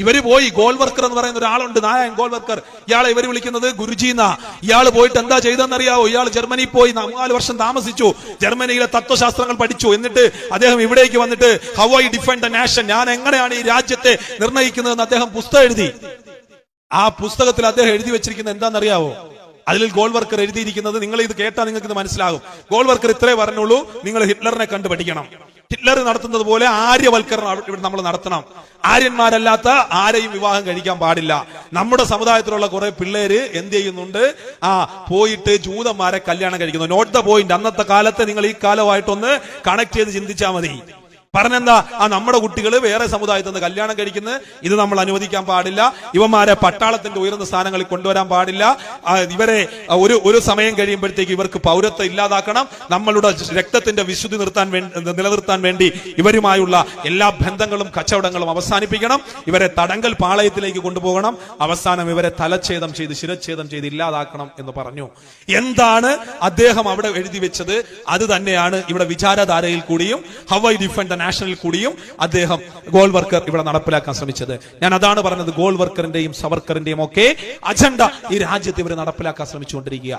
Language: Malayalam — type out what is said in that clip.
ഇവര് പോയി ഗോൾവർക്കർ എന്ന് പറയുന്ന ഒരാളുണ്ട്, നാരായൺ ഗോൾവർക്കർ. ഇയാളെ ഇവര് വിളിക്കുന്നത് ഗുരുജീന്ന. ഇയാൾ പോയിട്ട് എന്താ ചെയ്തെന്നറിയാവോ? ഇയാൾ ജർമ്മനിയിൽ പോയി 4 വർഷം താമസിച്ചു, ജർമ്മനിയിലെ തത്വശാസ്ത്രങ്ങൾ പഠിച്ചു. എന്നിട്ട് അദ്ദേഹം ഇവിടേക്ക് വന്നിട്ട് how I define the nation, ഞാൻ എങ്ങനെയാണ് ഈ രാജ്യത്തെ നിർണ്ണയിക്കുന്നതെന്ന് അദ്ദേഹം പുസ്തകം എഴുതി. ആ പുസ്തകത്തിൽ അദ്ദേഹം എഴുതി വെച്ചിരിക്കുന്നത് എന്താണെന്നറിയാവോ? അതിൽ ഗോൾവർക്കർ എഴുതിയിരിക്കുന്നത്, നിങ്ങൾ ഇത് കേട്ടാൽ നിങ്ങൾക്ക് ഇത് മനസ്സിലാകും. ഗോൾവർക്കർ ഇത്രേ പറഞ്ഞുള്ളൂ, നിങ്ങൾ ഹിറ്റ്ലറിനെ കണ്ടു പഠിക്കണം. ഹിറ്റ്ലർ നടത്തുന്നത് പോലെ ആര്യവൽക്കരണം ഇവിടെ നമ്മൾ നടത്തണം. ആര്യന്മാരല്ലാത്ത ആരെയും വിവാഹം കഴിക്കാൻ പാടില്ല. നമ്മുടെ സമുദായത്തിലുള്ള കുറെ പിള്ളേര് എന്ത് ചെയ്യുന്നുണ്ട്? പോയിട്ട് ജൂതന്മാരെ കല്യാണം കഴിക്കുന്നു. Not the point. അന്നത്തെ കാലത്തെ നിങ്ങൾ ഈ കാലമായിട്ടൊന്ന് കണക്ട് ചെയ്ത് ചിന്തിച്ചാൽ മതി. പറഞ്ഞെന്താ? നമ്മുടെ കുട്ടികൾ വേറെ സമുദായത്തിൽ നിന്ന് കല്യാണം കഴിക്കുന്നത്, ഇത് നമ്മൾ അനുവദിക്കാൻ പാടില്ല. ഇവന്മാരെ പട്ടാളത്തിന്റെ ഉയർന്ന സ്ഥാനങ്ങളിൽ കൊണ്ടുവരാൻ പാടില്ല. ഇവരെ ഒരു സമയം കഴിയുമ്പോഴത്തേക്ക് ഇവർക്ക് പൗരത്വം ഇല്ലാതാക്കണം. നമ്മളുടെ രക്തത്തിന്റെ വിശുദ്ധി നിലനിർത്താൻ വേണ്ടി ഇവരുമായുള്ള എല്ലാ ബന്ധങ്ങളും കച്ചവടങ്ങളും അവസാനിപ്പിക്കണം. ഇവരെ തടങ്കൽ പാളയത്തിലേക്ക് കൊണ്ടുപോകണം. അവസാനം ഇവരെ തലച്ഛേദം ചെയ്ത് ശിരച്ഛേദം ചെയ്ത് ഇല്ലാതാക്കണം എന്ന് പറഞ്ഞു. എന്താണ് അദ്ദേഹം അവിടെ എഴുതി വെച്ചത്? അത് തന്നെയാണ് ഇവിടെ വിചാരധാരയിൽ കൂടിയും how I define the national കൂടിയും അദ്ദേഹം ഗോൾവർക്കർ ഇവിടെ നടപ്പിലാക്കാൻ ശ്രമിച്ചത്. ഞാൻ അതാണ് പറഞ്ഞത്, ഗോൾവർക്കറിന്റെയും സവർക്കറിന്റെയും ഒക്കെ അജണ്ട ഈ രാജ്യത്ത് ഇവർ നടപ്പിലാക്കാൻ ശ്രമിച്ചുകൊണ്ടിരിക്കുക.